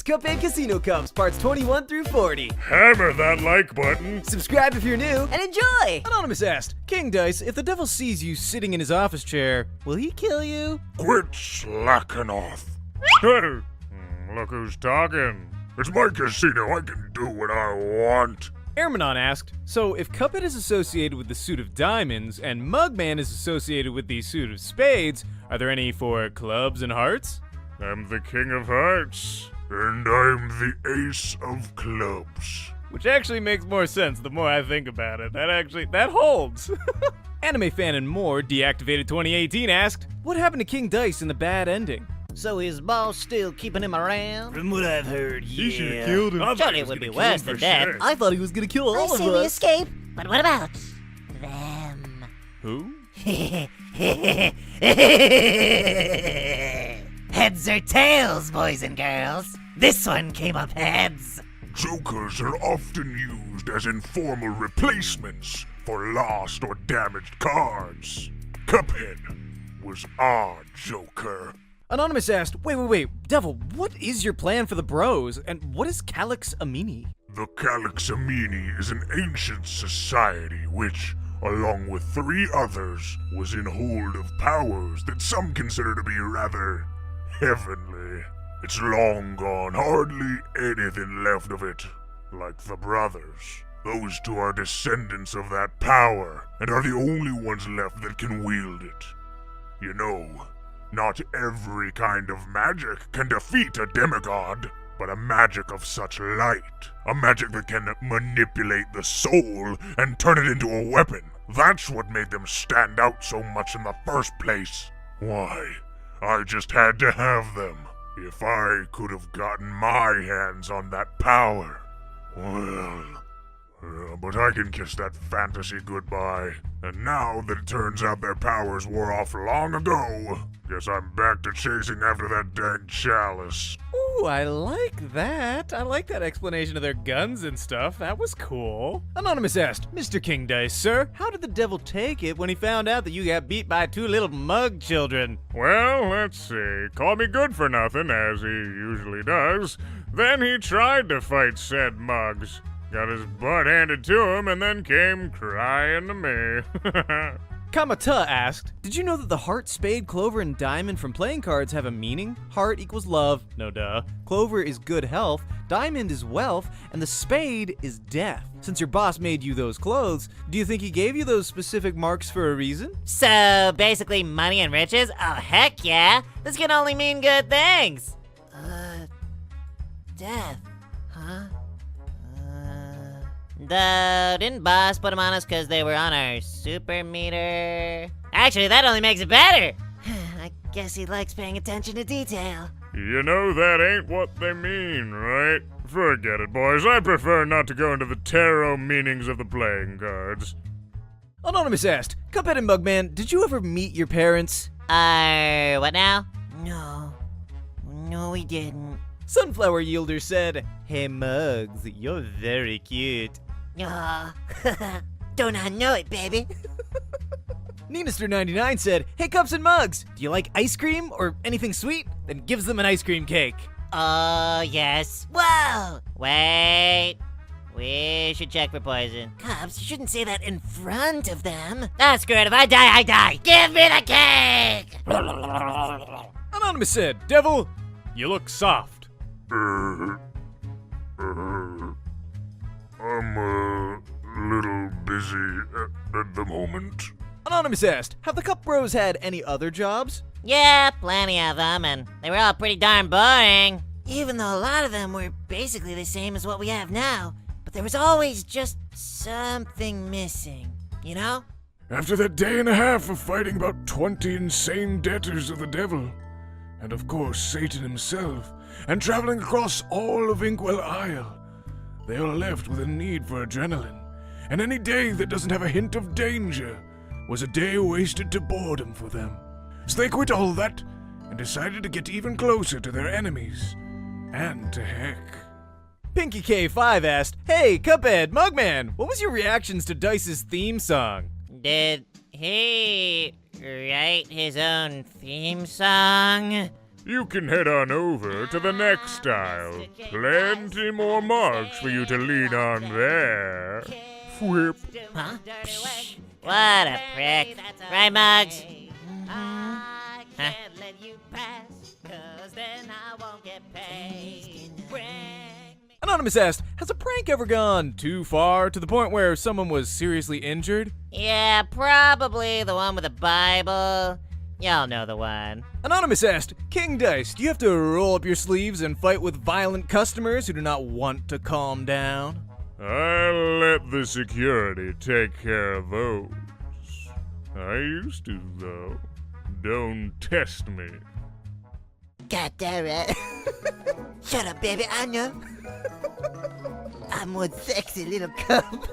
Cuphead Casino Cups, parts 21 through 40. Hammer that like button. Subscribe if you're new, and enjoy! Anonymous asked, King Dice, if the devil sees you sitting in his office chair, will he kill you? Quit slacking off. Hey, look who's talking. It's my casino, I can do what I want. Airmanon asked, so if Cuphead is associated with the suit of diamonds, and Mugman is associated with the suit of spades, are there any for clubs and hearts? I'm the king of hearts, and I'm the ace of clubs. Which actually makes more sense the more I think about it. That holds. Anime Fan and More, Deactivated 2018 asked, what happened to King Dice in the bad ending? So his boss still keeping him around? From what I've heard, He should yeah. have killed him. Surely it would be worse than that. I thought he was gonna kill all I of say we us. escape, but what about them? Who? Heads or tails, boys and girls? This one came up heads. Jokers are often used as informal replacements for lost or damaged cards. Cuphead was our Joker. Anonymous asked, wait, Devil, what is your plan for the bros, and what is Calyx Amini? The Calyx Amini is an ancient society which, along with 3 others, was in hold of powers that some consider to be rather heavenly. It's long gone, hardly anything left of it. Like the brothers. Those 2 are descendants of that power, and are the only ones left that can wield it. You know, not every kind of magic can defeat a demigod, but a magic of such light, a magic that can manipulate the soul and turn it into a weapon. That's what made them stand out so much in the first place. Why, I just had to have them. If I could have gotten my hands on that power, well... but I can kiss that fantasy goodbye. And now that it turns out their powers wore off long ago, guess I'm back to chasing after that dang chalice. Ooh, I like that. I like that explanation of their guns and stuff. That was cool. Anonymous asked, Mr. King Dice, sir, how did the devil take it when he found out that you got beat by 2 little mug children? Well, let's see. Call me good for nothing, as he usually does. Then he tried to fight said mugs. Got his butt handed to him and then came crying to me. Kamata asked, did you know that the heart, spade, clover, and diamond from playing cards have a meaning? Heart equals love, no duh. Clover is good health, diamond is wealth, and the spade is death. Since your boss made you those clothes, do you think he gave you those specific marks for a reason? So basically money and riches? Oh heck yeah! This can only mean good things! Death, huh? Didn't boss put them on us because they were on our super meter? Actually, that only makes it better! I guess he likes paying attention to detail. You know that ain't what they mean, right? Forget it, boys. I prefer not to go into the tarot meanings of the playing cards. Anonymous asked, Cuphead and Mugman, did you ever meet your parents? What now? No, we didn't. Sunflower Yielder said, hey Mugs, you're very cute. Aw, don't I know it, baby? Ninaster99 said, hey Cups and Mugs, do you like ice cream or anything sweet? Then gives them an ice cream cake. Oh, yes. Whoa! Wait. We should check for poison. Cubs, you shouldn't say that in front of them. Ah, screw it. If I die, I die. Give me the cake! Anonymous said, Devil, you look soft. I'm a little busy at the moment. Anonymous asked, have the Cup Bros had any other jobs? Yeah, plenty of them, and they were all pretty darn boring. Even though a lot of them were basically the same as what we have now, but there was always just something missing, you know? After that day and a half of fighting about 20 insane debtors of the devil, and of course Satan himself, and traveling across all of Inkwell Isle, they are left with a need for adrenaline, and any day that doesn't have a hint of danger was a day wasted to boredom for them. So they quit all that and decided to get even closer to their enemies, and to heck. Pinky K5 asked, hey Cuphead, Mugman, what was your reactions to Dice's theme song? Did he write his own theme song? you can head on over to the next aisle. Plenty more mugs for you to lean on there. Whip. Huh? Psh. What a prick. Right, Mugs? Huh? Anonymous asked, has a prank ever gone too far to the point where someone was seriously injured? Yeah, probably the one with the Bible. Y'all know the one. Anonymous asked, King Dice, do you have to roll up your sleeves and fight with violent customers who do not want to calm down? I'll let the security take care of those. I used to, though. Don't test me. God damn it. Shut up, baby, I know. I'm one sexy little cup.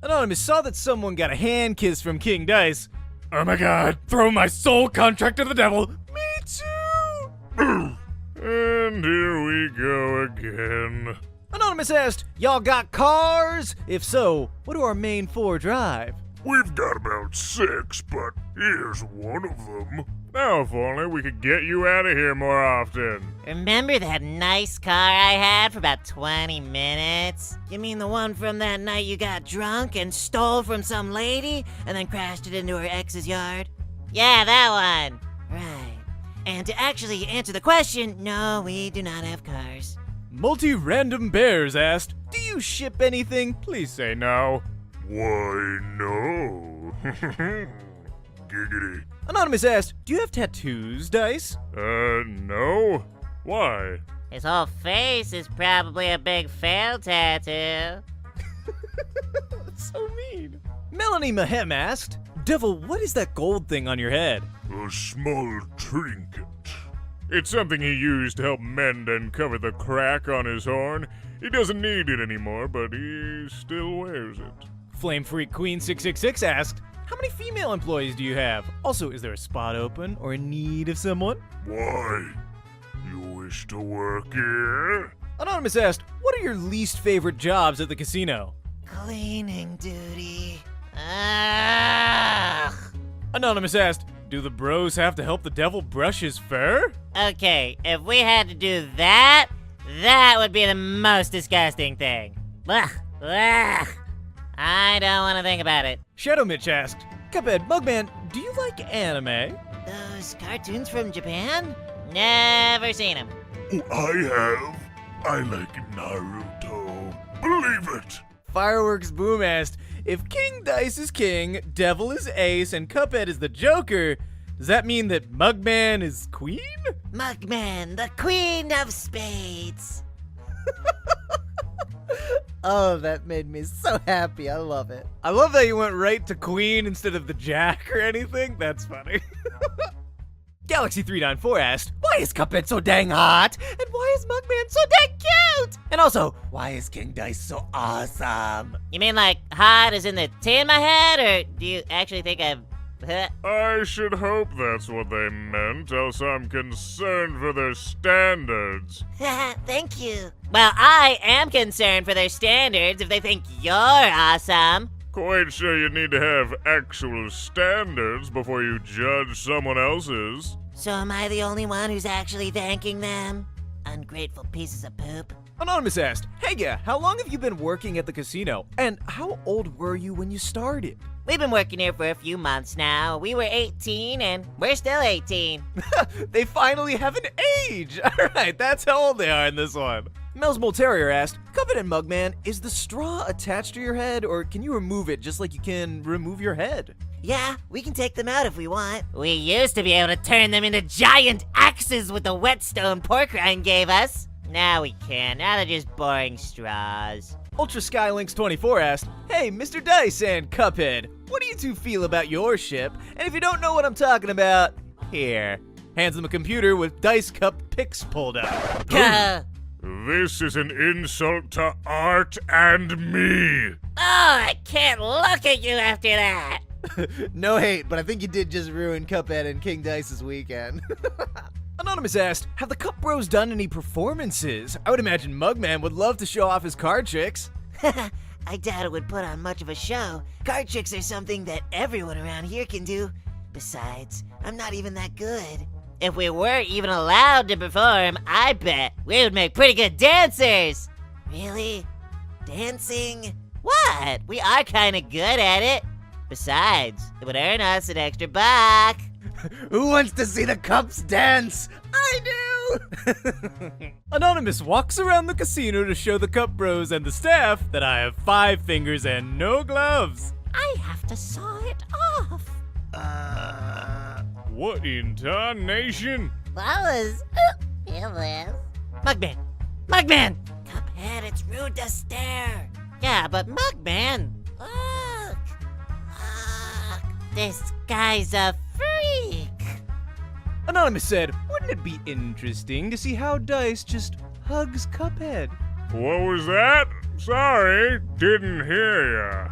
Anonymous saw that someone got a hand kiss from King Dice. Oh my god, throw my soul contract to the devil. Me too. And here we go again. Anonymous asked, y'all got cars? If so, what do our main four drive? We've got about 6, but here's one of them. Now, if only we could get you out of here more often. Remember that nice car I had for about 20 minutes? You mean the one from that night you got drunk and stole from some lady and then crashed it into her ex's yard? Yeah, that one. Right. And to actually answer the question, no, we do not have cars. Multi-Random Bears asked, do you ship anything? Please say no. Why, no. Giggity. Anonymous asked, do you have tattoos, Dice? No. Why? His whole face is probably a big fail tattoo. That's so mean. Melanie Mahem asked, Devil, what is that gold thing on your head? A small trinket. It's something he used to help mend and cover the crack on his horn. He doesn't need it anymore, but he still wears it. Flame Freak Queen 666 asked, how many female employees do you have? Also, is there a spot open or in need of someone? Why? You wish to work here? Anonymous asked, what are your least favorite jobs at the casino? Cleaning duty. Ugh. Anonymous asked, do the bros have to help the devil brush his fur? Okay, if we had to do that, that would be the most disgusting thing. Ugh. Ugh. I don't want to think about it. Shadow Mitch asked, Cuphead, Mugman, do you like anime? Those cartoons from Japan? Never seen him. Oh, I have. I like Naruto. Believe it. Fireworks Boom asked, if King Dice is king, Devil is ace, and Cuphead is the Joker, does that mean that Mugman is queen? Mugman, the queen of spades. Oh, that made me so happy. I love it. I love that you went right to queen instead of the jack or anything. That's funny. Galaxy394 asked, why is Cuphead so dang hot? And why is Mugman so dang cute? And also, why is King Dice so awesome? You mean like hot is in the T in my head, or do you actually think I'm... I should hope that's what they meant, else I'm concerned for their standards. Thank you. Well, I am concerned for their standards if they think you're awesome. Quite sure you need to have actual standards before you judge someone else's. So am I the only one who's actually thanking them? Ungrateful pieces of poop. Anonymous asked, hey yeah, how long have you been working at the casino? And how old were you when you started? We've been working here for a few months now. We were 18 and we're still 18. They finally have an age! Alright, that's how old they are in this one. Mel's Molterior asked, Cuphead and Mugman, is the straw attached to your head, or can you remove it just like you can remove your head? Yeah, we can take them out if we want. We used to be able to turn them into giant axes with the whetstone pork rind gave us. Now we can't. Now they're just boring straws. Ultra Skylinks 24 asked, hey, Mr. Dice and Cuphead, what do you two feel about your ship? And if you don't know what I'm talking about, here. Hands them a computer with Dice Cup pics pulled up. This is an insult to art and me. Oh, I can't look at you after that. No hate, but I think you did just ruin Cuphead and King Dice's weekend. Anonymous asked, have the Cup Bros done any performances? I would imagine Mugman would love to show off his card tricks. I doubt it would put on much of a show. Card tricks are something that everyone around here can do. Besides, I'm not even that good. If we were even allowed to perform, I bet we would make pretty good dancers. Really? Dancing? What? We are kind of good at it. Besides, it would earn us an extra buck. Who wants to see the cups dance? I do! Anonymous walks around the casino to show the Cup Bros and the staff that I have 5 fingers and no gloves. I have to saw it off. What in tarnation? That was... Mugman! Mugman! Cuphead, it's rude to stare. Yeah, but Mugman, Look. this guy's a freak. Anonymous said, wouldn't it be interesting to see how Dice just hugs Cuphead? What was that? Sorry, didn't hear ya.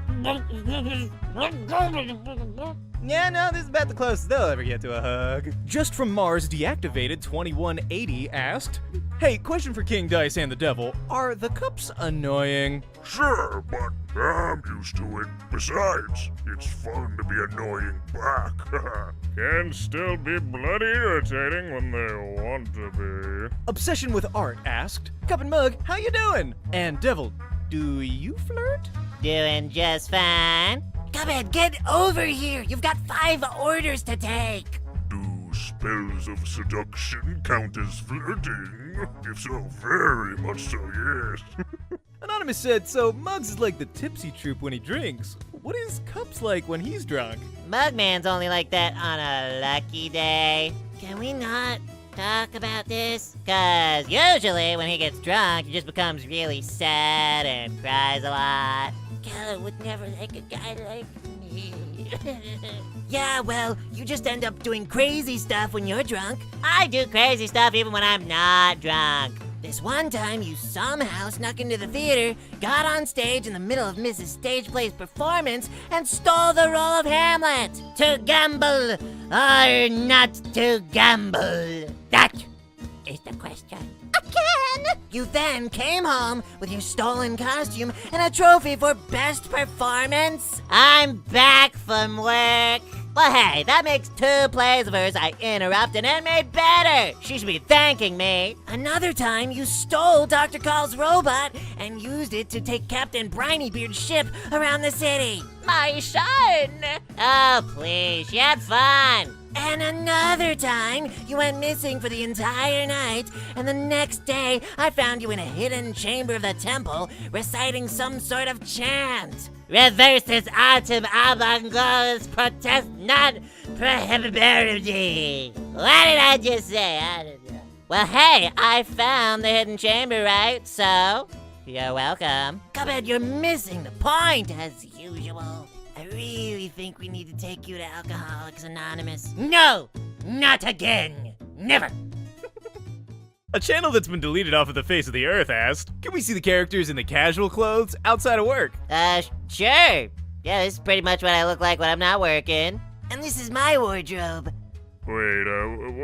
Yeah, no, this is about the closest they'll ever get to a hug. Just from Mars Deactivated 2180 asked, hey, question for King Dice and the Devil. Are the cups annoying? Sure, but I'm used to it. Besides, it's fun to be annoying back. Can still be bloody irritating when they want to be. Obsession with Art asked, Cup and Mug, how you doing? And Devil, do you flirt? Doing just fine. Cuphead, get over here. You've got 5 orders to take. Do spells of seduction count as flirting? If so, very much so, yes. Anonymous said, so Muggs is like the tipsy troop when he drinks. What is Cups like when he's drunk? Mugman's only like that on a lucky day. Can we not talk about this? Cause usually when he gets drunk, he just becomes really sad and cries a lot. God would never like a guy like me. Yeah, well, you just end up doing crazy stuff when you're drunk. I do crazy stuff even when I'm not drunk. This one time, you somehow snuck into the theater, got on stage in the middle of Mrs. Stageplay's performance, and stole the role of Hamlet. To gamble or not to gamble? That is the question. Again! You then came home with your stolen costume and a trophy for best performance. I'm back from work. Well, hey, that makes 2 plays of hers I interrupted and made better. She should be thanking me. Another time, you stole Dr. Call's robot and used it to take Captain Brinybeard's ship around the city. My son. Oh, please, she had fun. And another time, you went missing for the entire night, and the next day, I found you in a hidden chamber of the temple, reciting some sort of chant. Reverses autumn avant-garde protest non-prohibitory. What did I just say? I don't know. Well, hey, I found the hidden chamber, right? So, you're welcome. Cuphead, you're missing the point, as usual. I really think we need to take you to Alcoholics Anonymous. No, not again. Never. A channel that's been deleted off of the face of the earth asked, can we see the characters in the casual clothes outside of work? Sure. Yeah, this is pretty much what I look like when I'm not working. And this is my wardrobe. Wait,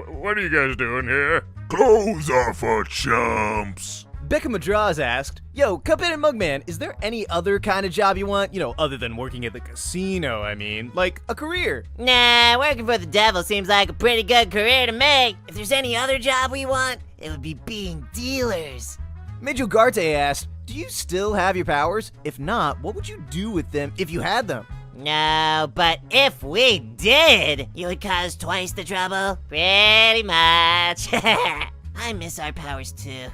what are you guys doing here? Clothes are for chumps. Becca Madraz asked, yo, Cuphead and Mugman, is there any other kind of job you want? You know, other than working at the casino, I mean. Like, a career. Nah, working for the devil seems like a pretty good career to me. If there's any other job we want, it would be being dealers. Mijogarte asked, do you still have your powers? If not, what would you do with them if you had them? No, but if we did, You would cause twice the trouble. pretty much. I miss our powers too.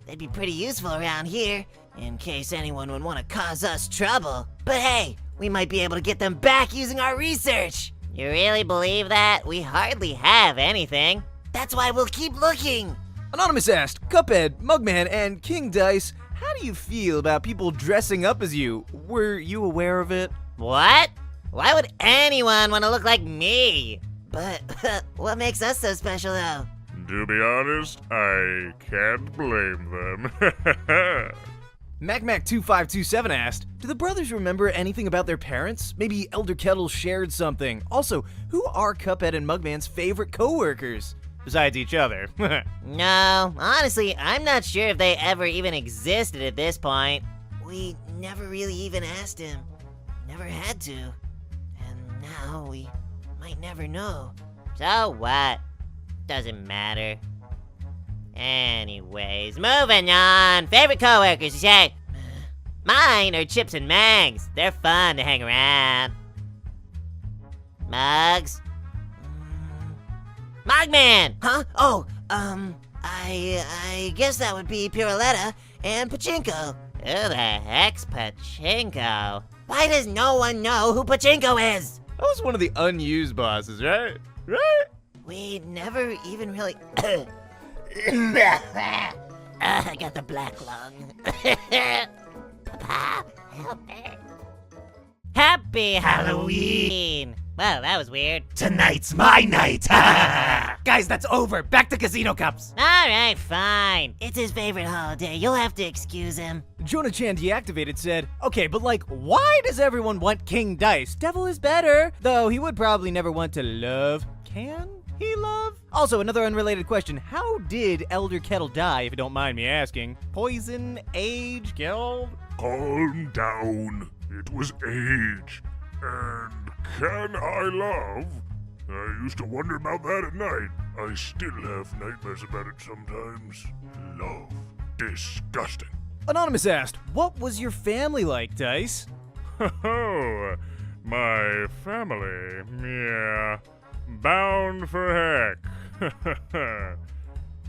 They'd be pretty useful around here, in case anyone would want to cause us trouble. But hey, we might be able to get them back using our research. You really believe that? We hardly have anything. That's why we'll keep looking. Anonymous asked, Cuphead, Mugman, and King Dice, how do you feel about people dressing up as you? Were you aware of it? What? Why would anyone want to look like me? But what makes us so special though? To be honest, I can't blame them. MacMac2527 asked, do the brothers remember anything about their parents? Maybe Elder Kettle shared something. Also, who are Cuphead and Mugman's favorite co-workers? Besides each other. No, honestly, I'm not sure if they ever even existed at this point. We never really even asked him. Never had to. And now we might never know. So what? Doesn't matter. Anyways, moving on. Favorite coworkers, you say? Mine are Chips and Mags. They're fun to hang around. Mugs? Mugman! Huh? Oh, I guess that would be Piruletta and Pachinko. Who the heck's Pachinko? Why does no one know who Pachinko is? That was one of the unused bosses, right? Right? We never even really... I got the black lung. Papa, help me. Happy Halloween! Well, that was weird. Tonight's my night. Guys, that's over. Back to casino cups. Alright, fine. It's his favorite holiday. You'll have to excuse him. Jonah Chan deactivated said, okay, but like, why does everyone want King Dice? Devil is better. Though he would probably never want to love. Can he love? Also, another unrelated question. How did Elder Kettle die, if you don't mind me asking? Poison? Age? Killed? Calm down. It was age. And can I love? I used to wonder about that at night. I still have nightmares about it sometimes. Love. Disgusting. Anonymous asked, what was your family like, Dice? Oh, my family. Yeah. Bound for heck.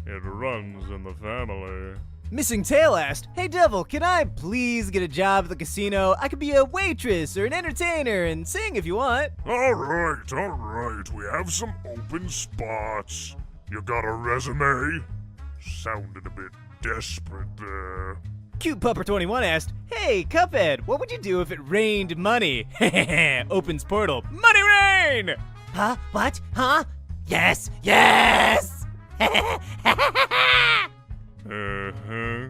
It runs in the family. Missing Tail asked, hey Devil, can I please get a job at the casino? I could be a waitress or an entertainer and sing if you want. Alright. We have some open spots. You got a resume? Sounded a bit desperate there. Cute Pupper 21 asked, hey Cuphead, what would you do if it rained money? Opens portal. Money rain! Huh? What? Huh? Yes! Yes! Uh-huh.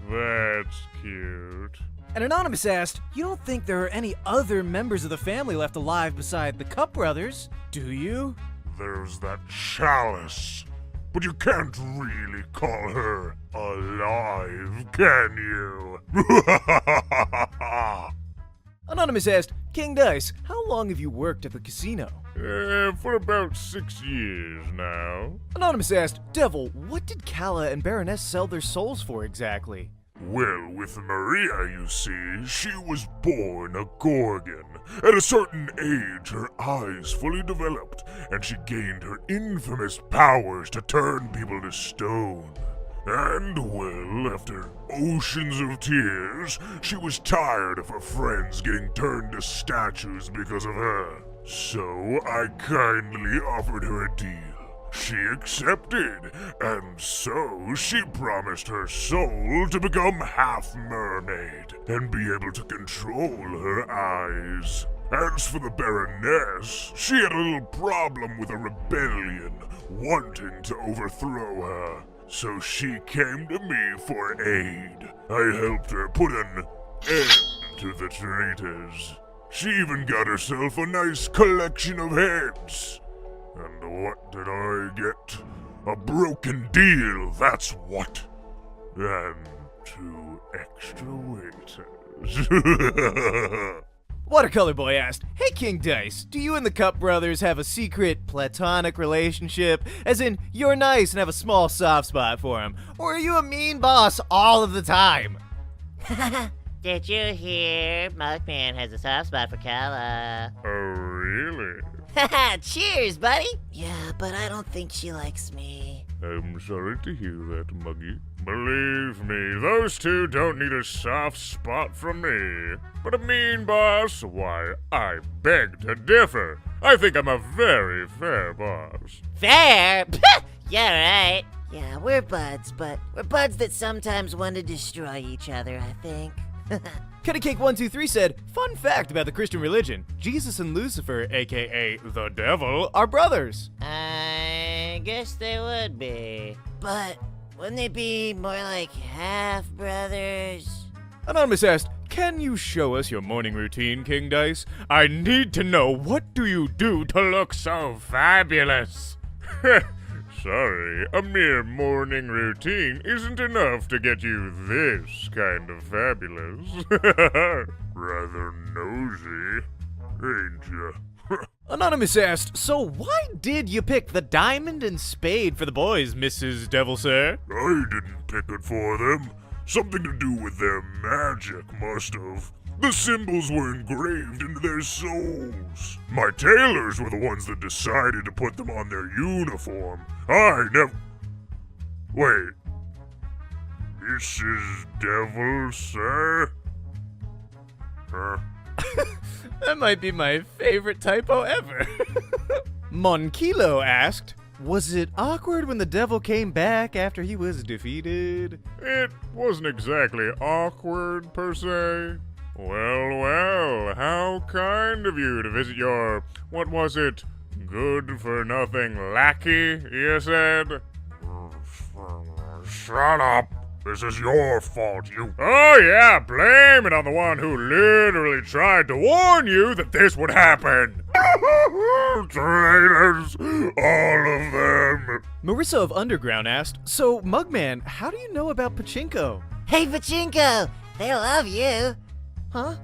That's cute. And Anonymous asked, you don't think there are any other members of the family left alive beside the Cup brothers, do you? There's that Chalice. But you can't really call her alive, can you? Anonymous asked, King Dice, how long have you worked at the casino? For about 6 years now. Anonymous asked, Devil, what did Kala and Baroness sell their souls for exactly? Well, with Maria, you see, she was born a Gorgon. At a certain age, her eyes fully developed, and she gained her infamous powers to turn people to stone. And, well, after oceans of tears, she was tired of her friends getting turned to statues because of her. So I kindly offered her a deal. She accepted, and so she promised her soul to become half mermaid and be able to control her eyes. As for the Baroness, she had a little problem with a rebellion wanting to overthrow her. So she came to me for aid. I helped her put an end to the traitors. She even got herself a nice collection of heads. And what did I get? A broken deal, that's what. And 2 extra waiters. Watercolor Boy asked, hey King Dice, do you and the Cup brothers have a secret platonic relationship? As in, you're nice and have a small soft spot for him? Or are you a mean boss all of the time? Did you hear? Mugman has a soft spot for Kala. Oh, really? Cheers, buddy! Yeah, but I don't think she likes me. I'm sorry to hear that, Muggy. Believe me, those two don't need a soft spot from me. But a mean boss? Why, I beg to differ. I think I'm a very fair boss. Fair? Yeah, right. Yeah, we're buds, but we're buds that sometimes want to destroy each other, I think. Cuttycake123 said, fun fact about the Christian religion, Jesus and Lucifer, aka the devil, are brothers. I guess they would be. But wouldn't they be more like half-brothers? Anonymous asked, can you show us your morning routine, King Dice? I need to know, what do you do to look so fabulous? Sorry, a mere morning routine isn't enough to get you this kind of fabulous. Rather nosy, ain't ya? Anonymous asked, so why did you pick the diamond and spade for the boys, Mrs. Devil Sir? I didn't pick it for them. Something to do with their magic, must have. The symbols were engraved into their souls. My tailors were the ones that decided to put them on their uniform. I never... Wait. Mrs. Devil, sir? Huh? That might be my favorite typo ever. Monkilo asked, was it awkward when the devil came back after he was defeated? It wasn't exactly awkward, per se. Well, how kind of you to visit your, what was it, good-for-nothing lackey, you said? Shut up. This is your fault, you... Oh, yeah, blame it on the one who literally tried to warn you that this would happen. Traitors, all of them. Marissa of Underground asked, so Mugman, how do you know about Pachinko? Hey, Pachinko! They love you. Huh?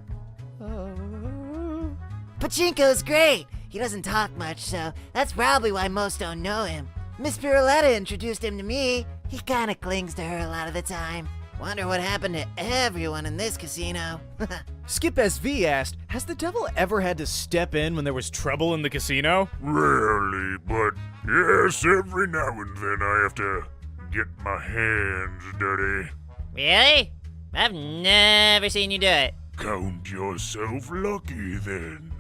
Pachinko's great. He doesn't talk much, so that's probably why most don't know him. Miss Piruletta introduced him to me. He kinda clings to her a lot of the time. Wonder what happened to everyone in this casino. Skip SV asked, has the devil ever had to step in when there was trouble in the casino? Rarely, but yes, every now and then I have to get my hands dirty. Really? I've never seen you do it. Count yourself lucky, then.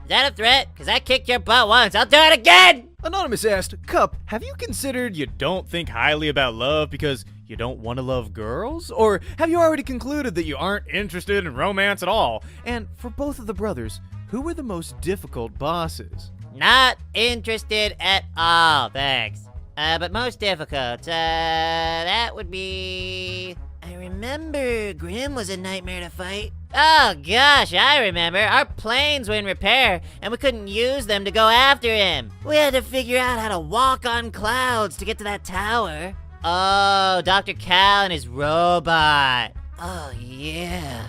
Is that a threat? Because I kicked your butt once. I'll do it again! Anonymous asked, Cup, have you considered you don't think highly about love because you don't want to love girls? Or have you already concluded that you aren't interested in romance at all? And for both of the brothers, who were the most difficult bosses? Not interested at all, thanks. But most difficult, that would be... I remember Grim was a nightmare to fight. Oh gosh, I remember. Our planes were in repair, and we couldn't use them to go after him. We had to figure out how to walk on clouds to get to that tower. Oh, Dr. Cal and his robot. Oh, yeah.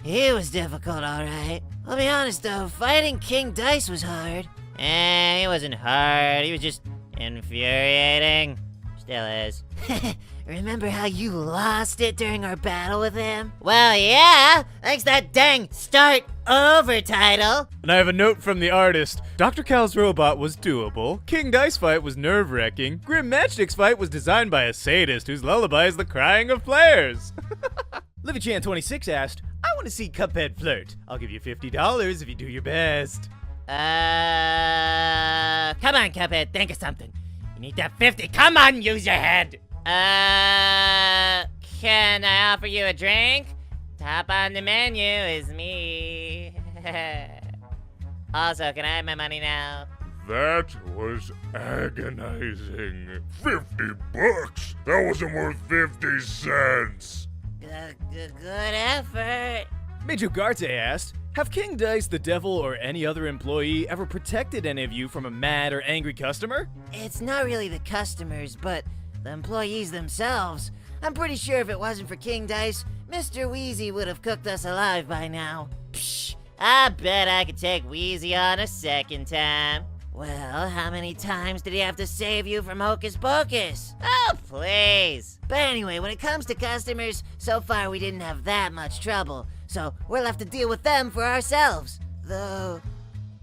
He was difficult, alright. I'll be honest, though, fighting King Dice was hard. He wasn't hard. He was just infuriating. Still is. Remember how you lost it during our battle with him? Well, yeah. Thanks to that dang start over title. And I have a note from the artist. Dr. Cal's robot was doable. King Dice fight was nerve-wracking. Grim Matchstick's fight was designed by a sadist whose lullaby is the crying of players. LivyChan26 asked, I want to see Cuphead flirt. I'll give you $50 if you do your best. Come on, Cuphead. Think of something. You need that 50. Come on, use your head. Can I offer you a drink? Top on the menu is me. Also, can I have my money now? That was agonizing. $50? That wasn't worth 50 cents. Good effort. Major Garte asked, have King Dice, the devil, or any other employee ever protected any of you from a mad or angry customer? It's not really the customers, but the employees themselves. I'm pretty sure if it wasn't for King Dice, Mr. Wheezy would have cooked us alive by now. Psh, I bet I could take Wheezy on a second time. Well, how many times did he have to save you from Hocus Pocus? Oh, please. But anyway, when it comes to customers, so far we didn't have that much trouble, so we're left to deal with them for ourselves. Though,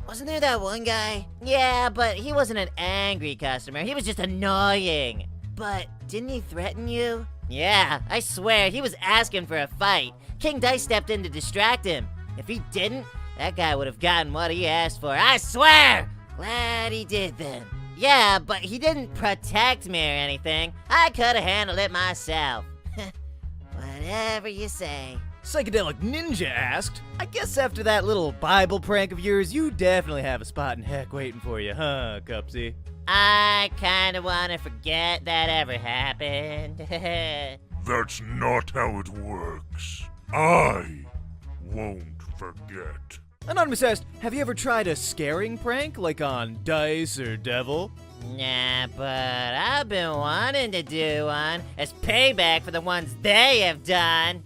wasn't there that one guy? Yeah, but he wasn't an angry customer. He was just annoying. But didn't he threaten you? Yeah, I swear, he was asking for a fight. King Dice stepped in to distract him. If he didn't, that guy would have gotten what he asked for. I swear! Glad he did then. Yeah, but he didn't protect me or anything. I could have handled it myself. Whatever you say. Psychedelic Ninja asked, I guess after that little Bible prank of yours, you definitely have a spot in heck waiting for you, huh, Cupsy? I kinda wanna forget that ever happened. That's not how it works. I won't forget. Anonymous asked, have you ever tried a scaring prank, like on Dice or Devil? Nah, but I've been wanting to do one as payback for the ones they have done.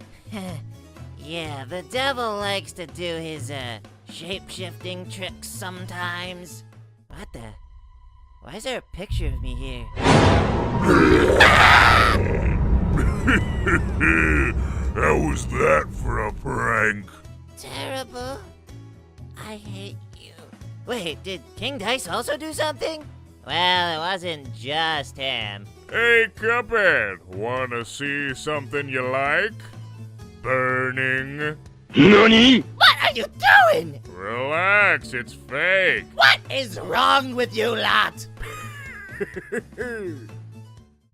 Yeah, the devil likes to do his, shape-shifting tricks sometimes. What the? Why is there a picture of me here? How was that for a prank? Terrible. I hate you. Wait, did King Dice also do something? Well, it wasn't just him. Hey, Cuphead, wanna see something you like? Burning. What are you doing? Relax, it's fake. What is wrong with you lot?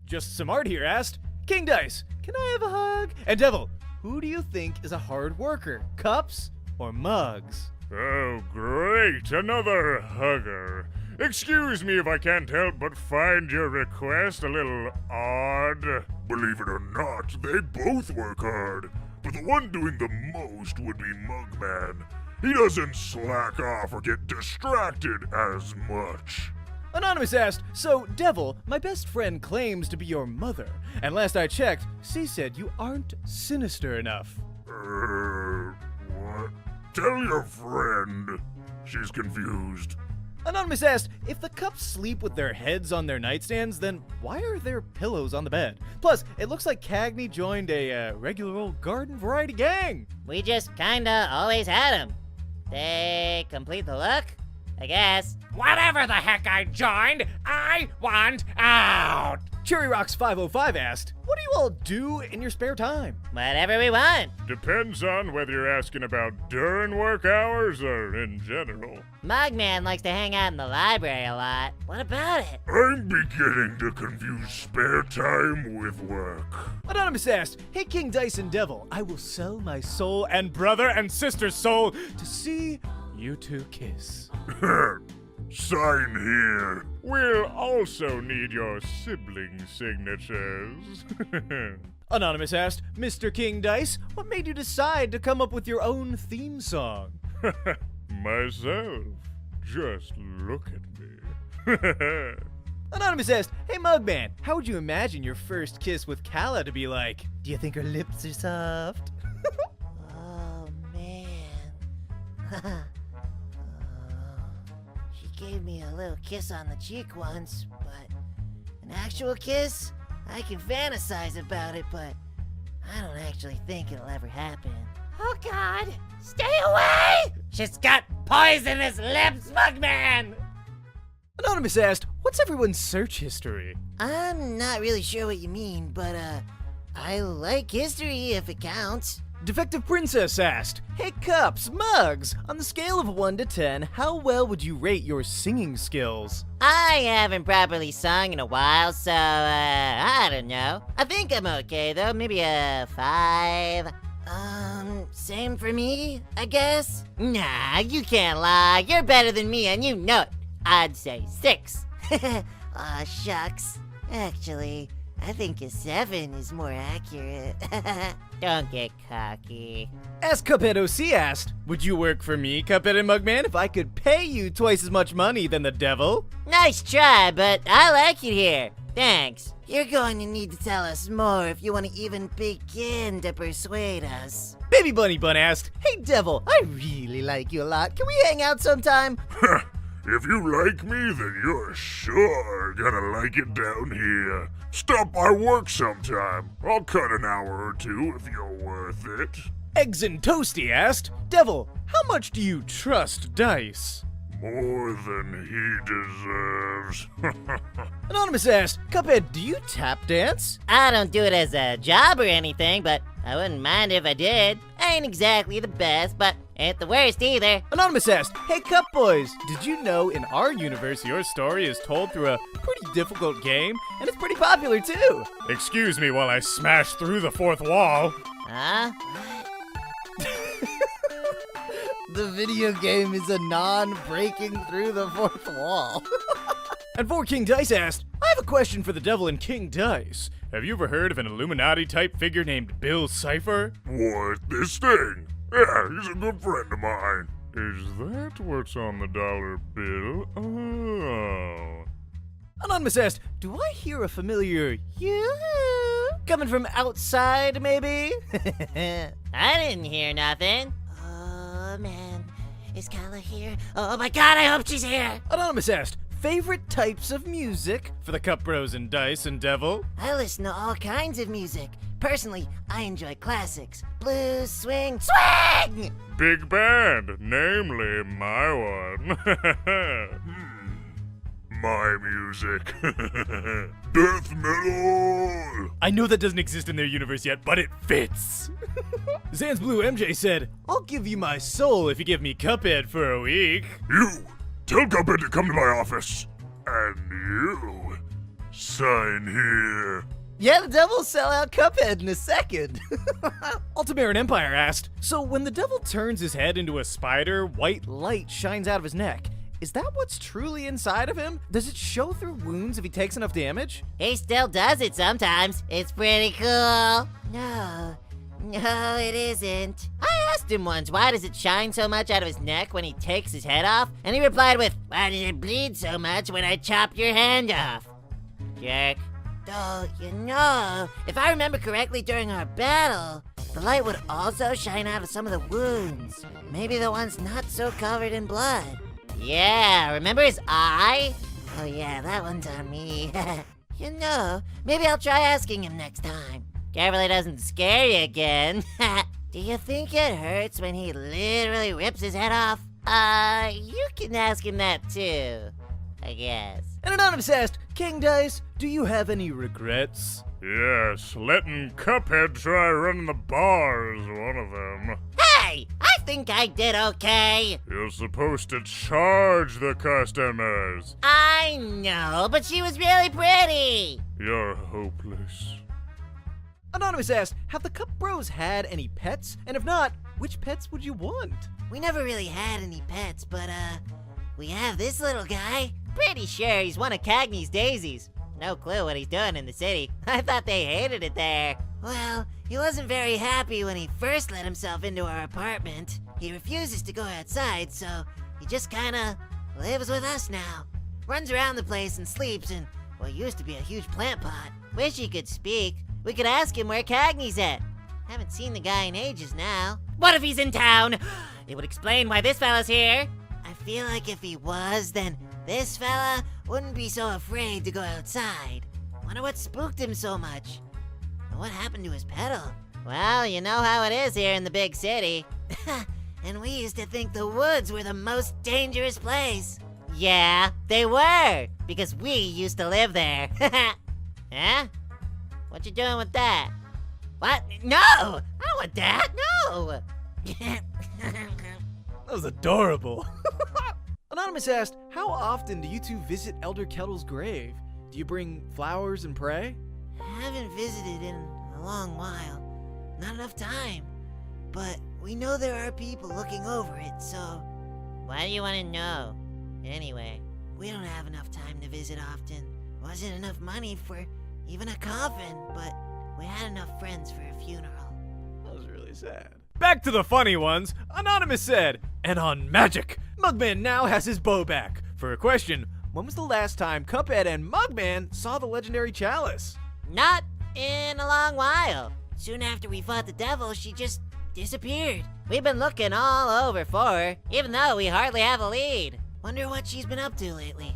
Just some art here asked, King Dice, can I have a hug? And Devil, who do you think is a hard worker, Cups or Mugs? Oh, great, another hugger. Excuse me if I can't help but find your request a little odd. Believe it or not, they both work hard, but the one doing the most would be Mugman. He doesn't slack off or get distracted as much. Anonymous asked, so Devil, my best friend claims to be your mother, and last I checked, she said you aren't sinister enough. What? Tell your friend. She's confused. Anonymous asked, if the Cups sleep with their heads on their nightstands, then why are there pillows on the bed? Plus, it looks like Cagney joined a regular old garden variety gang. We just kinda always had them. They complete the look, I guess. Whatever the heck I joined, I want out! Cherry Rocks 505 asked, what do you all do in your spare time? Whatever we want. Depends on whether you're asking about during work hours or in general. Mugman likes to hang out in the library a lot. What about it? I'm beginning to confuse spare time with work. Anonymous asked, hey King Dice and Devil, I will sell my soul and brother and sister's soul to see you two kiss. Sign here. We'll also need your sibling signatures. Anonymous asked, Mr. King Dice, what made you decide to come up with your own theme song? Myself. Just look at me. Anonymous asked, hey Mugman, how would you imagine your first kiss with Kala to be like? Do you think her lips are soft? Oh, man. She gave me a little kiss on the cheek once, but an actual kiss? I can fantasize about it, but I don't actually think it'll ever happen. Oh, God! Stay away! She's got poisonous lips, Mugman! Anonymous asked, what's everyone's search history? I'm not really sure what you mean, but, I like history if it counts. Defective Princess asked, hey Cups, Mugs, on the scale of 1 to 10, how well would you rate your singing skills? I haven't properly sung in a while, so, I don't know. I think I'm okay, though. Maybe a 5. Same for me, I guess. Nah, you can't lie. You're better than me, and you know it. I'd say 6. Aw, shucks. Actually, I think a 7 is more accurate. Don't get cocky. As Cuphead OC asked, would you work for me, Cuphead and Mugman, if I could pay you twice as much money than the devil? Nice try, but I like it here. Thanks. You're going to need to tell us more if you want to even begin to persuade us. Baby Bunny Bun asked, hey devil, I really like you a lot. Can we hang out sometime? If you like me, then you're sure gonna like it down here. Stop by work sometime. I'll cut an hour or 2 if you're worth it. Eggs and Toasty asked, devil, how much do you trust Dice? More than he deserves. Anonymous asked, Cuphead, do you tap dance? I don't do it as a job or anything, but I wouldn't mind if I did. I ain't exactly the best, but ain't the worst either. Anonymous asked, hey Cup Boys, did you know in our universe your story is told through a pretty difficult game, and it's pretty popular too? Excuse me while I smash through the 4th wall. Huh? The video game is a non-breaking through the 4th wall. And 4 King Dice asked, I have a question for the devil and King Dice. Have you ever heard of an Illuminati-type figure named Bill Cipher? What, this thing? Yeah, he's a good friend of mine. Is that what's on the dollar bill? Oh. Anonymous asked, do I hear a familiar yeah coming from outside, maybe? I didn't hear nothing. Oh, man. Is Kala here? Oh my god, I hope she's here! Anonymous asked, favorite types of music for the Cup Bros and Dice and Devil? I listen to all kinds of music. Personally, I enjoy classics. Blues, swing, swing! Big band, namely my one. My music. Death metal! I know that doesn't exist in their universe yet, but it fits. Zan's Blue MJ said, I'll give you my soul if you give me Cuphead for a week. You! Tell Cuphead to come to my office. And you! Sign here. Yeah, the devil will sell out Cuphead in a second. Ultimarin Empire asked, so when the devil turns his head into a spider, white light shines out of his neck. Is that what's truly inside of him? Does it show through wounds if he takes enough damage? He still does it sometimes. It's pretty cool. No, it isn't. I asked him once, why does it shine so much out of his neck when he takes his head off? And he replied with, why does it bleed so much when I chop your hand off? Jerk. Though, if I remember correctly during our battle, the light would also shine out of some of the wounds. Maybe the ones not so covered in blood. Yeah, remember his eye? Oh yeah, that one's on me. Maybe I'll try asking him next time. Careful he doesn't scare you again. Do you think it hurts when he literally rips his head off? You can ask him that too, I guess. And Anonymous asked, King Dice, do you have any regrets? Yes, letting Cuphead try running the bar is one of them. Hey, I think I did okay. You're supposed to charge the customers. I know, but she was really pretty. You're hopeless. Anonymous asked, have the Cup Bros had any pets? And if not, which pets would you want? We never really had any pets, but we have this little guy. Pretty sure he's one of Cagney's daisies. No clue what he's doing in the city. I thought they hated it there. Well, he wasn't very happy when he first let himself into our apartment. He refuses to go outside, so he just kinda lives with us now. Runs around the place and sleeps in what used to be a huge plant pot. Wish he could speak. We could ask him where Cagney's at. Haven't seen the guy in ages now. What if he's in town? It would explain why this fella's here. I feel like if he was, then this fella wouldn't be so afraid to go outside. Wonder what spooked him so much. And what happened to his pedal? Well, you know how it is here in the big city. And we used to think the woods were the most dangerous place. Yeah, they were, because we used to live there. Huh? What you doing with that? What? No! I don't want that, no! That was adorable. Anonymous asked, how often do you two visit Elder Kettle's grave? Do you bring flowers and pray? I haven't visited in a long while. Not enough time. But we know there are people looking over it, so Why do you want to know? Anyway. we don't have enough time to visit often. Wasn't enough money for even a coffin, but we had enough friends for a funeral. That was really sad. Back to the funny ones. Anonymous said, and on magic, Mugman now has his bow back. For a question, when was the last time Cuphead and Mugman saw the legendary chalice? Not in a long while. Soon after we fought the devil, she just disappeared. We've been looking all over for her, even though we hardly have a lead. Wonder what she's been up to lately.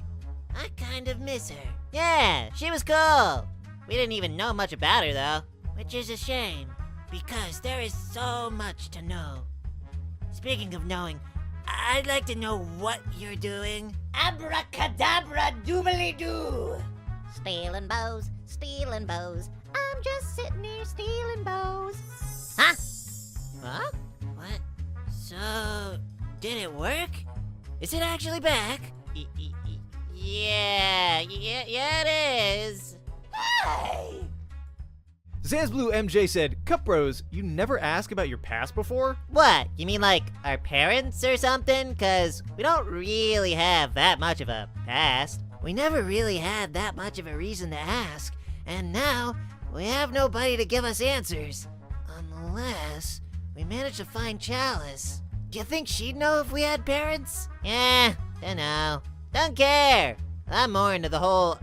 I kind of miss her. Yeah, she was cool. We didn't even know much about her, though. Which is a shame, because there is so much to know. Speaking of knowing, I'd like to know what you're doing. Abracadabra doobly doo. Stealing bows, stealing bows. I'm just sitting here stealing bows. Huh? Huh? What? So, did it work? Is it actually back? Yeah, it is. Hey! Zan's Blue MJ said, Cup Bros, you never ask about your past before? What? You mean like our parents or something? 'Cause we don't really have that much of a past. We never really had that much of a reason to ask, and now we have nobody to give us answers. Unless we manage to find Chalice. Do you think she'd know if we had parents? Yeah, dunno. Don't care. I'm more into the whole,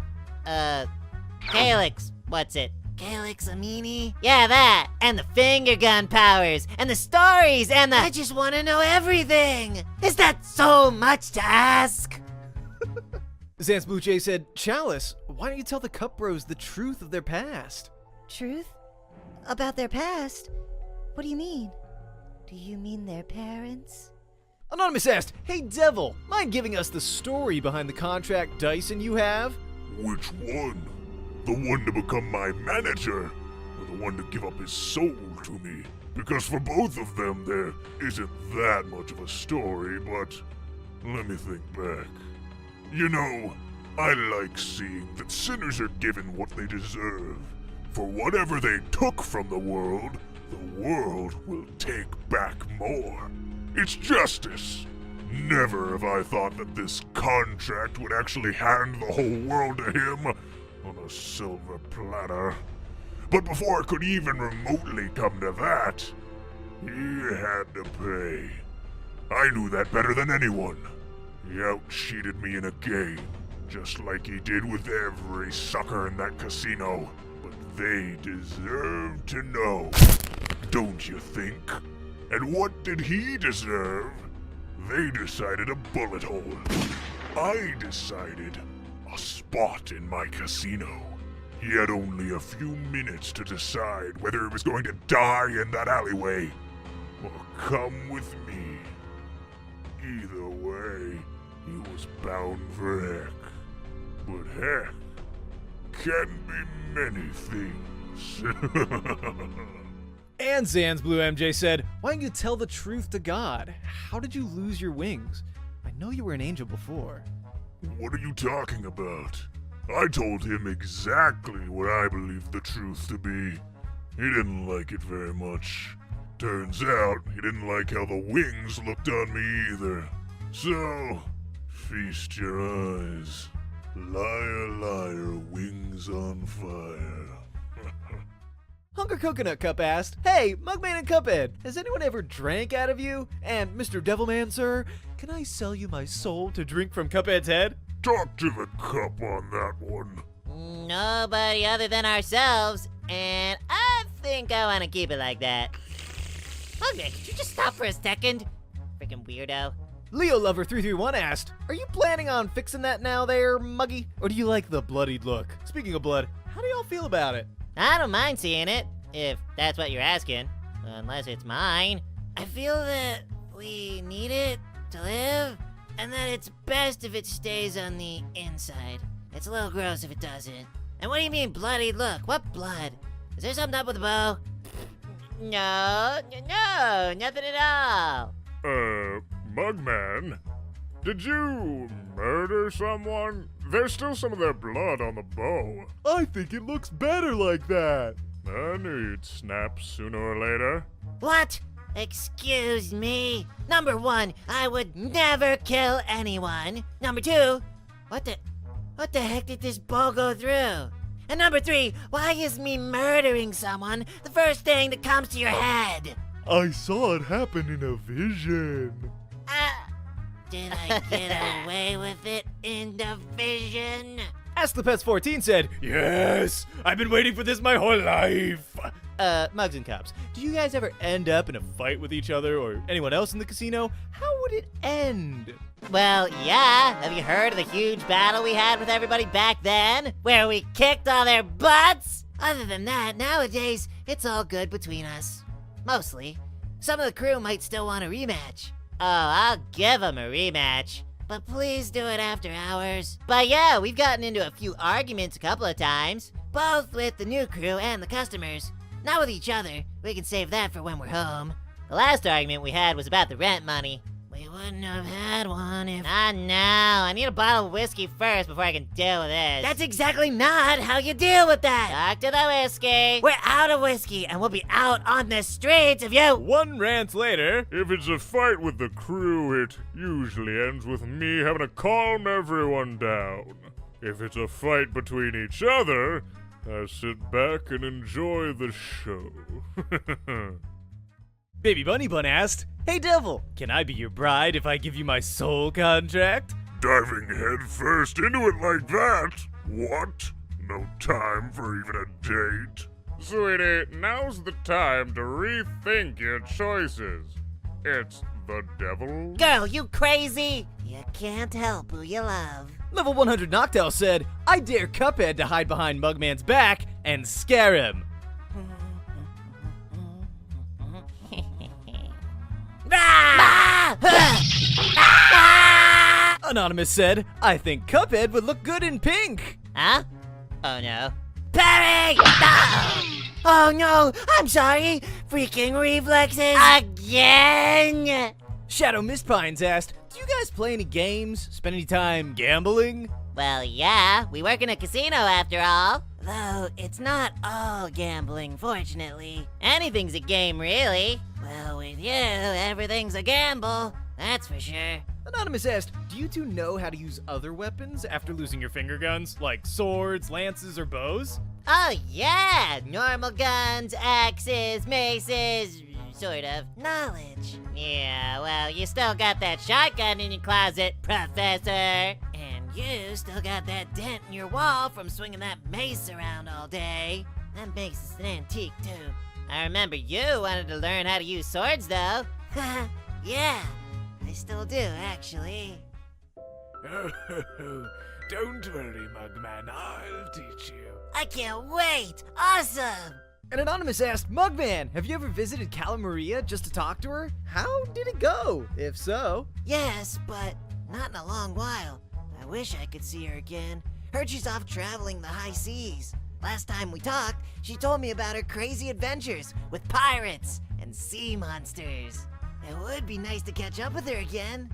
calyx, what's it? Calyx Amini? Yeah, that. And the finger gun powers. And the stories and the... I just want to know everything. Is that so much to ask? Zance Blue Jay said, Chalice, why don't you tell the Cup Bros the truth of their past? Truth? About their past? What do you mean? Do you mean their parents? Anonymous asked, Hey Devil, mind giving us the story behind the contract Dyson you have? Which one? The one to become my manager, or the one to give up his soul to me? Because for both of them, there isn't that much of a story, but let me think back. You know, I like seeing that sinners are given what they deserve. For whatever they took from the world will take back more. It's justice. Never have I thought that this contract would actually hand the whole world to him on a silver platter. But before it could even remotely come to that, he had to pay. I knew that better than anyone. He out-cheated me in a game, just like he did with every sucker in that casino. But they deserve to know, don't you think? And what did he deserve? They decided a bullet hole. I decided a spot in my casino. He had only a few minutes to decide whether he was going to die in that alleyway or come with me. Either way, he was bound for heck. But heck can be many things. And Zan's Blue MJ said, Why don't you tell the truth to God? How did you lose your wings? I know you were an angel before. What are you talking about? I told him exactly what I believed the truth to be. He didn't like it very much. Turns out he didn't like how the wings looked on me either. So, feast your eyes. Liar, liar, wings on fire. Hunger Coconut Cup asked, Hey, Mugman and Cuphead, has anyone ever drank out of you? And Mr. Devilman, sir, can I sell you my soul to drink from Cuphead's head? Talk to the cup on that one. Nobody other than ourselves. And I think I want to keep it like that. Okay, could you just stop for a second? Freaking weirdo. Leo Lover 331 asked, Are you planning on fixing that now there, Muggy? Or do you like the bloodied look? Speaking of blood, how do y'all feel about it? I don't mind seeing it, if that's what you're asking. Unless it's mine. I feel that we need it to live, and that it's best if it stays on the inside. It's a little gross if it doesn't. And what do you mean bloodied look? What blood? Is there something up with the bow? No, nothing at all. Mugman, did you murder someone? There's still some of their blood on the bow. I think it looks better like that. I knew you'd snap sooner or later. What? Excuse me? Number one, I would never kill anyone. Number two, what the heck did this bow go through? And number three, why is me murdering someone the first thing that comes to your head? I saw it happen in a vision. Did I get away with it in the vision? Ask the Pets 14 said, Yes, I've been waiting for this my whole life. Mugs and Cups, do you guys ever end up in a fight with each other or anyone else in the casino? How would it end? Well, yeah. Have you heard of the huge battle we had with everybody back then? Where we kicked all their butts? Other than that, nowadays, it's all good between us. Mostly. Some of the crew might still want a rematch. Oh, I'll give them a rematch. But please do it after hours. But yeah, we've gotten into a few arguments a couple of times. Both with the new crew and the customers. Not with each other. We can save that for when we're home. The last argument we had was about the rent money. We wouldn't have had one if... I know. I need a bottle of whiskey first before I can deal with this. That's exactly not how you deal with that. Talk to the whiskey. We're out of whiskey, and we'll be out on the streets if you... One rant later. If it's a fight with the crew, it usually ends with me having to calm everyone down. If it's a fight between each other, I sit back and enjoy the show. Baby Bunny Bun asked, Hey Devil, can I be your bride if I give you my soul contract? Diving head first into it like that? What? No time for even a date. Sweetie, now's the time to rethink your choices. It's the devil. Girl, you crazy? You can't help who you love. Level 100 Noctowl said, I dare Cuphead to hide behind Mugman's back and scare him. Anonymous said, I think Cuphead would look good in pink. Huh? Oh no. Barry! Oh no, I'm sorry. Freaking reflexes. Again? Shadow Mistpines asked, do you guys play any games? Spend any time gambling? Well, yeah, we work in a casino after all. Though it's not all gambling, fortunately. Anything's a game, really. Well, with you, everything's a gamble. That's for sure. Anonymous asked, do you two know how to use other weapons after losing your finger guns, like swords, lances, or bows? Oh, yeah, normal guns, axes, maces, sort of. Knowledge. Yeah, well, you still got that shotgun in your closet, Professor. And you still got that dent in your wall from swinging that mace around all day. That makes it an antique, too. I remember you wanted to learn how to use swords, though. Yeah, I still do, actually. Don't worry, Mugman, I'll teach you. I can't wait! Awesome! And Anonymous asked, Mugman, have you ever visited Cala Maria just to talk to her? How did it go? If so. Yes, but not in a long while. I wish I could see her again. Heard she's off traveling the high seas. Last time we talked, she told me about her crazy adventures with pirates and sea monsters. It would be nice to catch up with her again.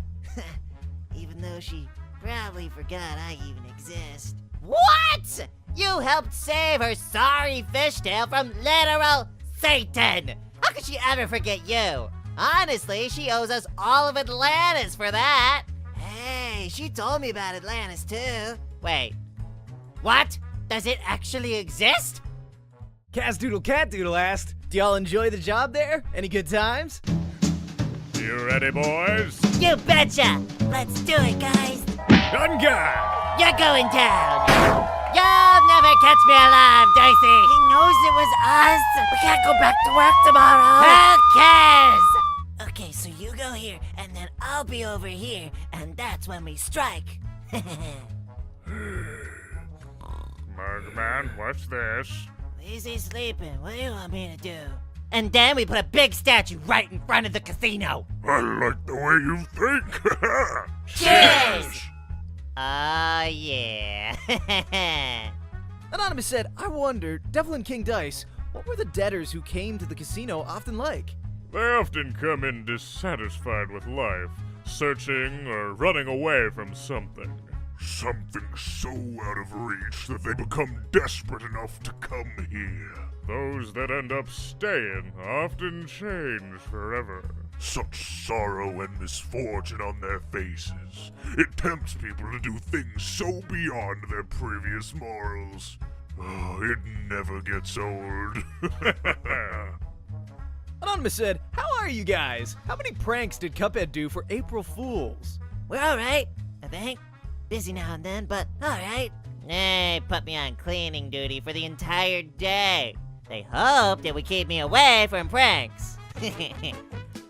Even though she probably forgot I even exist. What? You helped save her sorry fishtail from literal Satan. How could she ever forget you? Honestly, she owes us all of Atlantis for that. Hey, she told me about Atlantis too. Wait, what? Does it actually exist? Casdoodle Catdoodle asked, do y'all enjoy the job there? Any good times? You ready, boys? You betcha. Let's do it, guys. On guard! You're going down. You'll never catch me alive, Dicey. He knows it was us. We can't go back to work tomorrow. Who cares? Okay, so you go here, and then I'll be over here, and that's when we strike. Mugman, what's this? Easy sleeping. What do you want me to do? And then we put a big statue right in front of the casino. I like the way you think. Cheers! Oh, yeah. Anonymous said, I wonder, Devil and King Dice, what were the debtors who came to the casino often like? They often come in dissatisfied with life, searching or running away from something. Something so out of reach that they become desperate enough to come here. Those that end up staying often change forever. Such sorrow and misfortune on their faces. It tempts people to do things so beyond their previous morals. Oh, it never gets old. Anonymous said, how are you guys? How many pranks did Cuphead do for April Fools? We're alright, I think. Busy now and then, but alright. They put me on cleaning duty for the entire day. They hoped it would keep me away from pranks.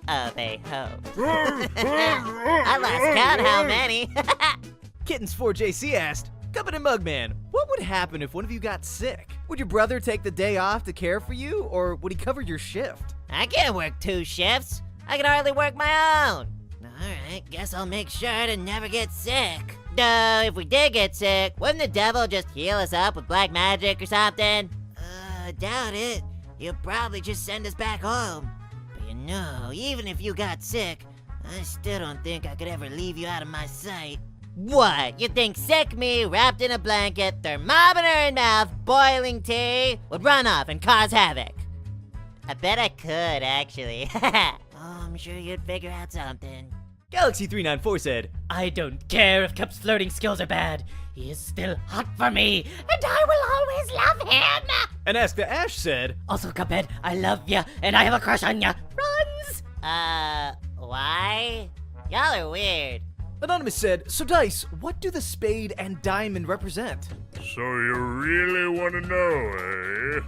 Oh, they hoped. I lost count how many. Kittens4JC asked, Cuphead and Mugman, what would happen if one of you got sick? Would your brother take the day off to care for you, or would he cover your shift? I can't work 2 shifts. I can hardly work my own. Alright, guess I'll make sure to never get sick. Duh, if we did get sick, wouldn't the devil just heal us up with black magic or something? Doubt it. He'll probably just send us back home. But you know, even if you got sick, I still don't think I could ever leave you out of my sight. What? You think sick me, wrapped in a blanket, thermometer in mouth, boiling tea, would run off and cause havoc? I bet I could, actually. Oh, I'm sure you'd figure out something. Galaxy394 said, I don't care if Cup's flirting skills are bad. He is still hot for me, and I will always love him. and Ask the Ash said, Also, Cuphead, I love ya, and I have a crush on ya. Runs! Why? Y'all are weird. Anonymous said, so Dice, what do the spade and diamond represent? So you really want to know, eh?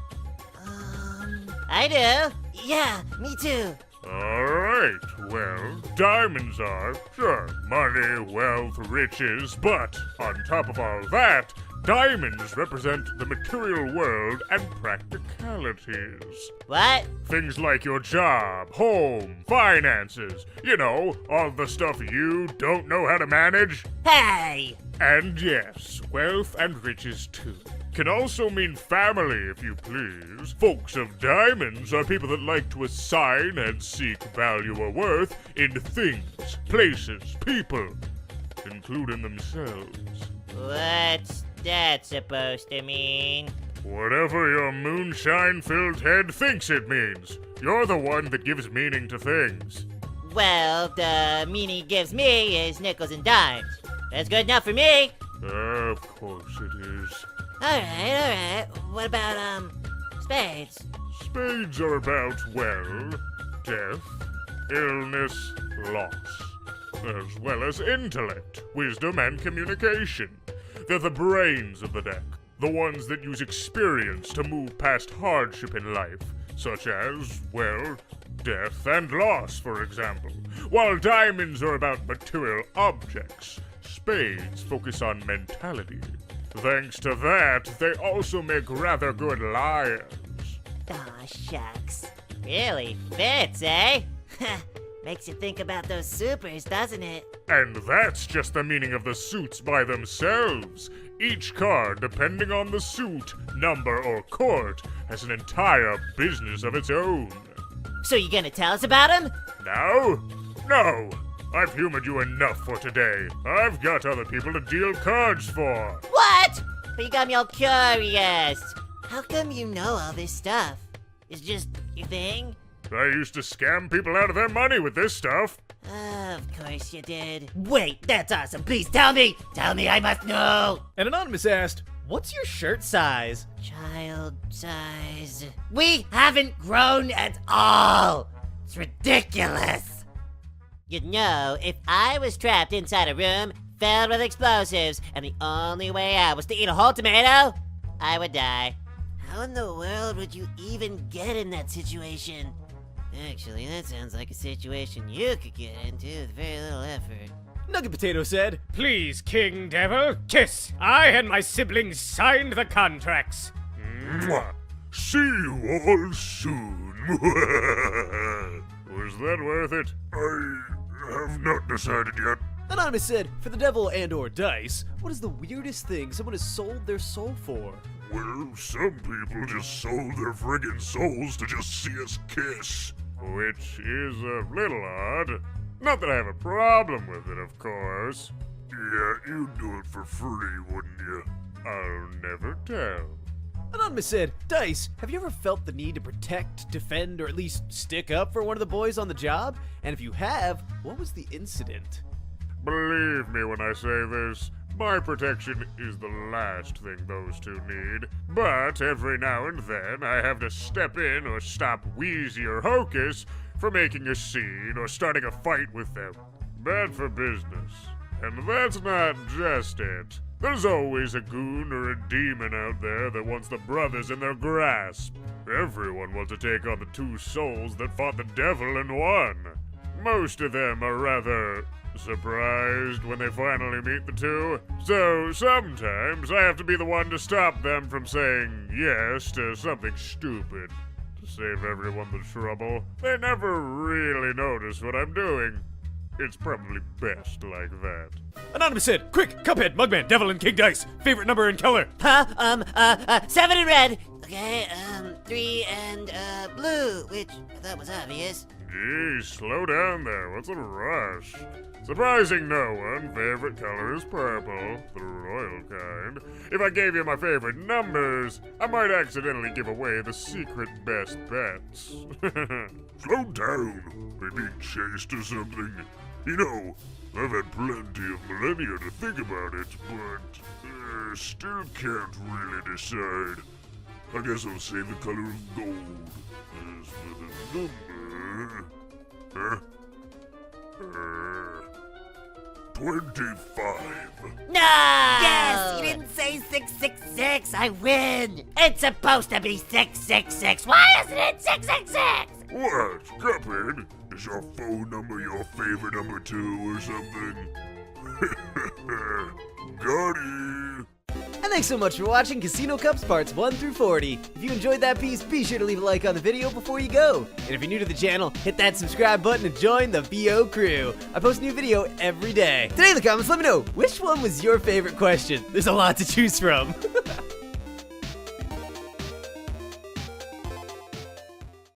I do. Yeah, me too. Alright, well, diamonds are, sure, money, wealth, riches, but on top of all that, diamonds represent the material world and practicalities. What? Things like your job, home, finances, you know, all the stuff you don't know how to manage. Hey! And yes, wealth and riches too. Can also mean family, if you please. Folks of diamonds are people that like to assign and seek value or worth in things, places, people, including themselves. What's that supposed to mean? Whatever your moonshine-filled head thinks it means. You're the one that gives meaning to things. Well, the meaning it gives me is nickels and dimes. That's good enough for me. Of course it is. Alright. What about, spades? Spades are about, well, death, illness, loss, as well as intellect, wisdom, and communication. They're the brains of the deck, the ones that use experience to move past hardship in life, such as, well, death and loss, for example. While diamonds are about material objects, spades focus on mentality. Thanks to that, they also make rather good liars. Aw, shucks. Really fits, eh? Makes you think about those supers, doesn't it? And that's just the meaning of the suits by themselves. Each card, depending on the suit, number, or court, has an entire business of its own. So you gonna tell us about him? Now? No! I've humored you enough for today. I've got other people to deal cards for. What? But you got me all curious. How come you know all this stuff? It's just your thing? I used to scam people out of their money with this stuff. Of course you did. Wait, that's awesome. Please tell me. Tell me, I must know. And Anonymous asked, what's your shirt size? Child size. We haven't grown at all. It's ridiculous. You know, if I was trapped inside a room filled with explosives and the only way out was to eat a whole tomato, I would die. How in the world would you even get in that situation? Actually, that sounds like a situation you could get into with very little effort. Nugget Potato said, Please, King Devil, kiss. I and my siblings signed the contracts. Mwah. See you all soon. Was that worth it? I have not decided yet. Anonymous said, for the devil and or dice, what is the weirdest thing someone has sold their soul for? Well, some people just sold their friggin' souls to just see us kiss. Which is a little odd. Not that I have a problem with it, of course. Yeah, you'd do it for free, wouldn't you? I'll never tell. Anonymous said, Dice, have you ever felt the need to protect, defend, or at least stick up for one of the boys on the job? And if you have, what was the incident? Believe me when I say this, my protection is the last thing those two need. But every now and then, I have to step in or stop Wheezy or Hocus from making a scene or starting a fight with them. Bad for business. And that's not just it. There's always a goon or a demon out there that wants the brothers in their grasp. Everyone wants to take on the two souls that fought the devil and won. Most of them are rather surprised when they finally meet the two. So sometimes I have to be the one to stop them from saying yes to something stupid. To save everyone the trouble. They never really notice what I'm doing. It's probably best like that. Anonymous said, quick, Cuphead, Mugman, Devil, and King Dice. Favorite number and color? 7 and red. Okay, 3 and, blue, which I thought was obvious. Gee, slow down there. What's a rush? Surprising no one, favorite color is purple, the royal kind. If I gave you my favorite numbers, I might accidentally give away the secret best bets. Slow down. We're being chased or something. You know, I've had plenty of millennia to think about it, but still can't really decide. I guess I'll say the color of gold. As for the number... 25. No! Yes, you didn't say 666. I win. It's supposed to be 666. Why isn't it 666? What, Cuphead? Is your phone number your favorite number 2 or something? Got it. And thanks so much for watching Casino Cups Parts 1 through 40. If you enjoyed that piece, be sure to leave a like on the video before you go. And if you're new to the channel, hit that subscribe button and join the VO crew. I post a new video every day. Today in the comments, let me know, which one was your favorite question? There's a lot to choose from.